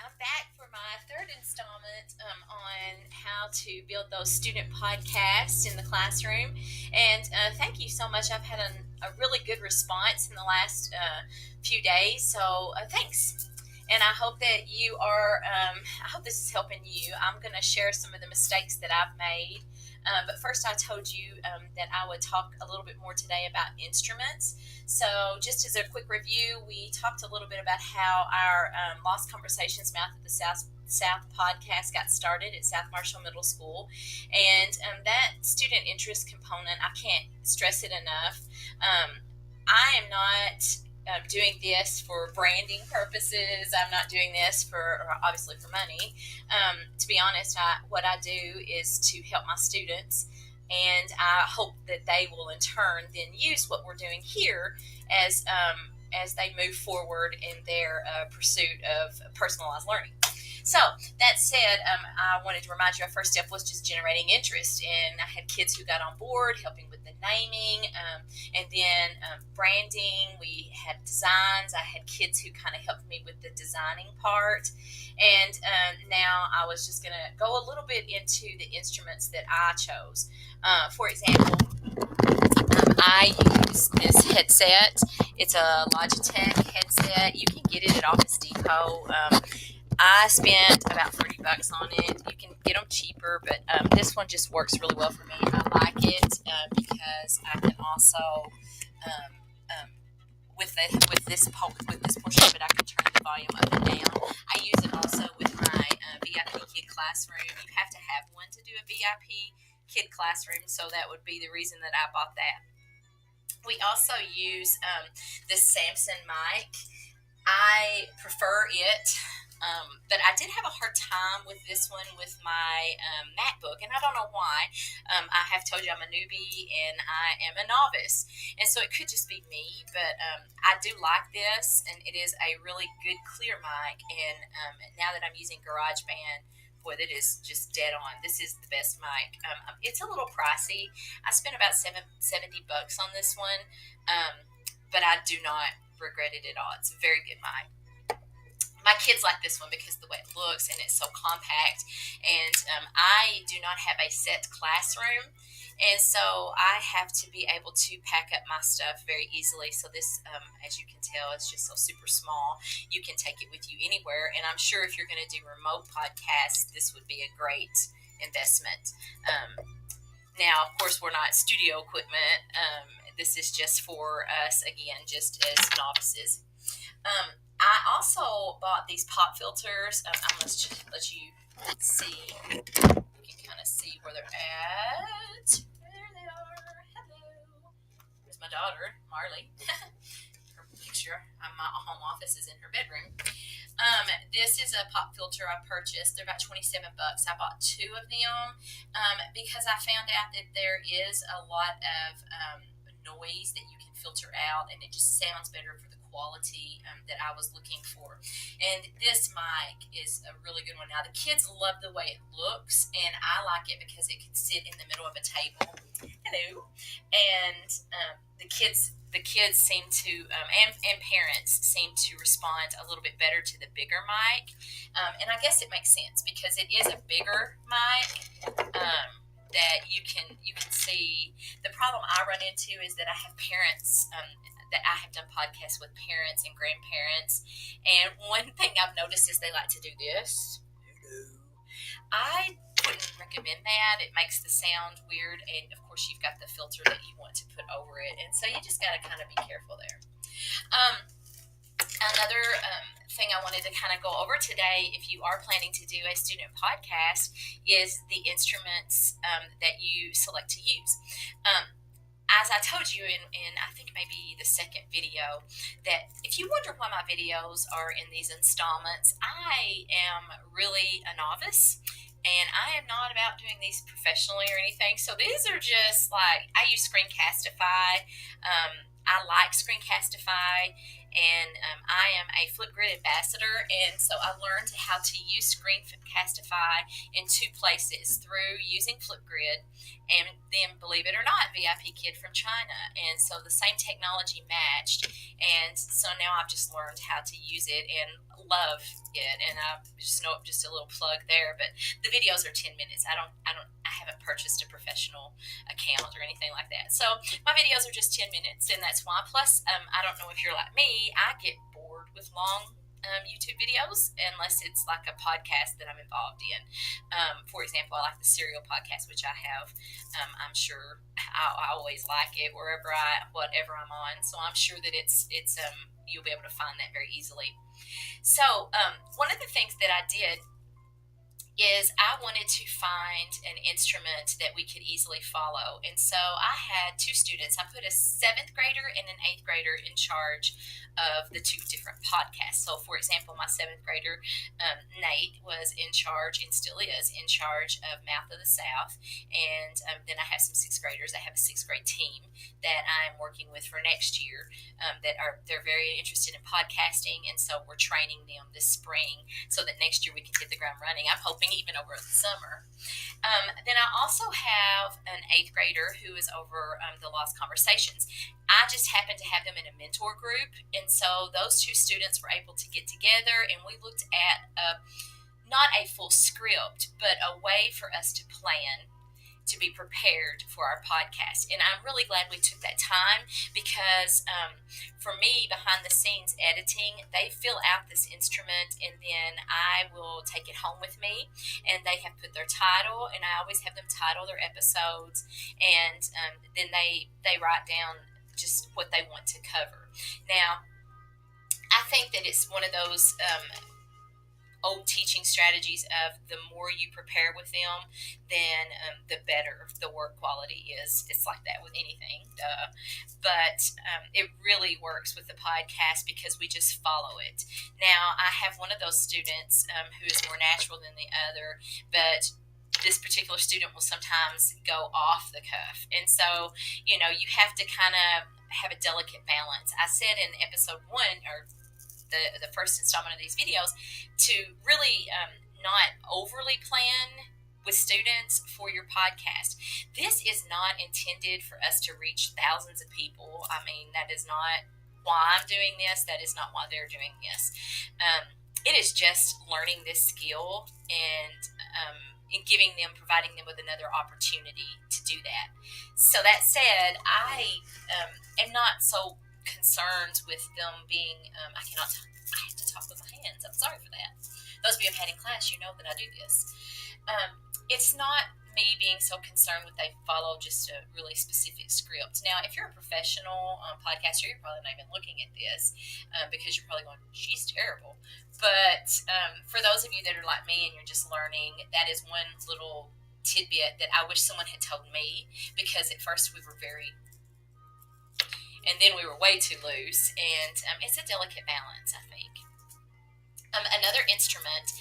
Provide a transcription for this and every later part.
I'm back for my third installment on how to build those student podcasts in the classroom. And thank you so much. I've had a really good response in the last few days. So thanks. And I hope that you are, I hope this is helping you. I'm going to share some of the mistakes that I've made. But first, I told you that I would talk a little bit more today about instruments. So, just as a quick review, we talked a little bit about how our Lost Conversations Mouth of the South podcast got started at South Marshall Middle School. And that student interest component, I can't stress it enough. I am not doing this for branding purposes. I'm not doing this for obviously for money. To be honest, what I do is to help my students, and I hope that they will in turn then use what we're doing here as they move forward in their pursuit of personalized learning. So that said, I wanted to remind you our first step was just generating interest, and I had kids who got on board, helping with the naming, and then branding. We had designs. I had kids who kind of helped me with the designing part, and now I was just going to go a little bit into the instruments that I chose. For example, I use this headset. It's a Logitech headset. You can get it at Office Depot. I spent about $30 on it. You can get them cheaper, but this one just works really well for me. I like it because I can also with this portion of it, I can turn the volume up and down. I use it also with my VIP Kid Classroom. You have to have one to do a VIP Kid Classroom, so that would be the reason that I bought that. We also use the Samson mic. I prefer it, but I did have a hard time with this one with my MacBook, and I don't know why. I have told you I'm a newbie and I am a novice, and so it could just be me, but I do like this, and it is a really good clear mic, and now that I'm using GarageBand, boy, that is just dead on. This is the best mic. It's a little pricey. I spent about $70 on this one, but I do not regret it at all. It's a very good mic. My kids like this one because of the way it looks and it's so compact. And I do not have a set classroom, and so I have to be able to pack up my stuff very easily. So this, as you can tell, is just so super small. You can take it with you anywhere, and I'm sure if you're going to do remote podcasts, this would be a great investment. Now, of course, we're not studio equipment. This is just for us, again, just as novices. I also bought these pop filters. I'm going to just let you see. You can kind of see where they're at. There they are. Hello. There's my daughter, Marley. Her picture. My home office is in her bedroom. This is a pop filter I purchased. They're about $27. I bought two of them because I found out that there is a lot of noise that you can filter out, and it just sounds better for the quality that I was looking for. And this mic is a really good one. Now, the kids love the way it looks, and I like it because it can sit in the middle of a table. Hello. And the kids seem to, and parents seem to respond a little bit better to the bigger mic. And I guess it makes sense because it is a bigger mic. That you can see. The problem I run into is that I have parents that I have done podcasts with parents and grandparents, and one thing I've noticed is they like to do this. I wouldn't recommend that. It makes the sound weird, and of course you've got the filter that you want to put over it, and so you just got to kind of be careful there. Another thing I wanted to kind of go over today, if you are planning to do a student podcast, is the instruments that you select to use. As I told you in I think maybe the second video, that if you wonder why my videos are in these installments, I am really a novice. And I am not about doing these professionally or anything. So these are just like, I use Screencastify. I like Screencastify, and I am a Flipgrid ambassador, and so I learned how to use Screencastify in two places, through using Flipgrid and then, believe it or not, VIP Kid from China. And so the same technology matched. And so now I've just learned how to use it and love it. And I just know, just a little plug there, but the videos are 10 minutes. I haven't purchased a professional account or anything like that. So my videos are just 10 minutes, and that's why. Plus, I don't know if you're like me, I get bored with long YouTube videos unless it's like a podcast that I'm involved in. For example, I like the Serial podcast, which I have. I'm sure I always like it whatever I'm on. So I'm sure that it's you'll be able to find that very easily. So one of the things that I did is I wanted to find an instrument that we could easily follow. And so I had two students. I put a seventh grader and an eighth grader in charge of the two different podcasts. So, for example, my seventh grader, Nate, was in charge, and still is in charge, of Mouth of the South. And then I have some sixth graders. I have a sixth grade team that I'm working with for next year they're very interested in podcasting. And so we're training them this spring so that next year we can hit the ground running. I'm hoping even over the summer. Then I also have an eighth grader who is over the Lost Conversations. I just happened to have them in a mentor group, and so those two students were able to get together, and we looked at not a full script, but a way for us to plan to be prepared for our podcast. And I'm really glad we took that time because for me, behind the scenes editing, they fill out this instrument and then I will take it home with me, and they have put their title, and I always have them title their episodes, and then they write down just what they want to cover. Now, I think that it's one of those old teaching strategies of the more you prepare with them, then the better the work quality is. It's like that with anything. But it really works with the podcast because we just follow it. Now, I have one of those students who is more natural than the other, but this particular student will sometimes go off the cuff. And so, you have to kind of have a delicate balance. I said in episode 1, or the first installment of these videos, to really not overly plan with students for your podcast. This is not intended for us to reach thousands of people. I mean, that is not why I'm doing this. That is not why they're doing this. It is just learning this skill and providing them with another opportunity to do that. So that said, I am not so concerned with them being, I have to talk with my hands. I'm sorry for that. Those of you who've had in class, you know that I do this. It's not me being so concerned with they follow just a really specific script. Now, if you're a professional podcaster, you're probably not even looking at this because you're probably going, she's terrible. But for those of you that are like me and you're just learning, that is one little tidbit that I wish someone had told me, because at first we were and then we were way too loose, and it's a delicate balance, I think. Another instrument,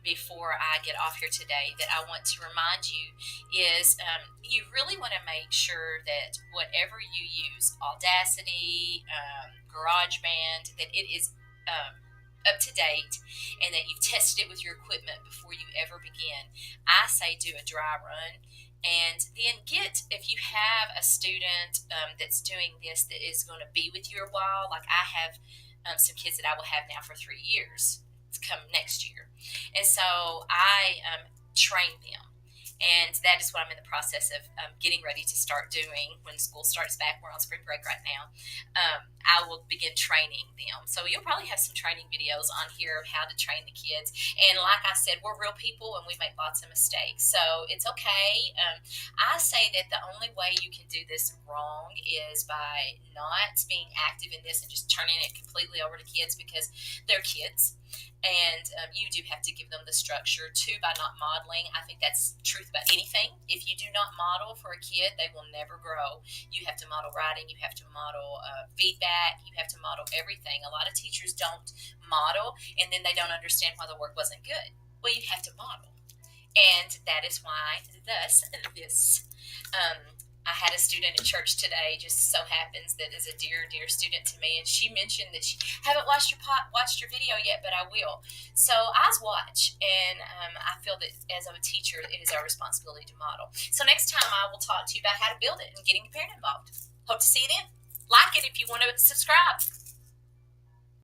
before I get off here today, that I want to remind you is you really want to make sure that whatever you use, Audacity, GarageBand, that it is up to date and that you've tested it with your equipment before you ever begin. I say do a dry run. And then if you have a student that's doing this that is going to be with you a while, like I have some kids that I will have now for 3 years, it's come next year. And so I train them. And that is what I'm in the process of getting ready to start doing when school starts back. We're on spring break right now. I will begin training them. So you'll probably have some training videos on here of how to train the kids. And like I said, we're real people and we make lots of mistakes. So it's okay. I say that the only way you can do this wrong is by not being active in this and just turning it completely over to kids, because they're kids. And you do have to give them the structure too by not modeling. I think that's the truth about anything. If you do not model for a kid, they will never grow. You have to model writing. You have to model feedback. You have to model everything. A lot of teachers don't model, and then they don't understand why the work wasn't good. Well, you have to model. And that is why this I had a student at church today, just so happens that is a dear, dear student to me, and she mentioned that she haven't watched your video yet, but I will. So eyes watch, and I feel that as a teacher, it is our responsibility to model. So next time, I will talk to you about how to build it and getting your parent involved. Hope to see you then. Like it if you want to subscribe.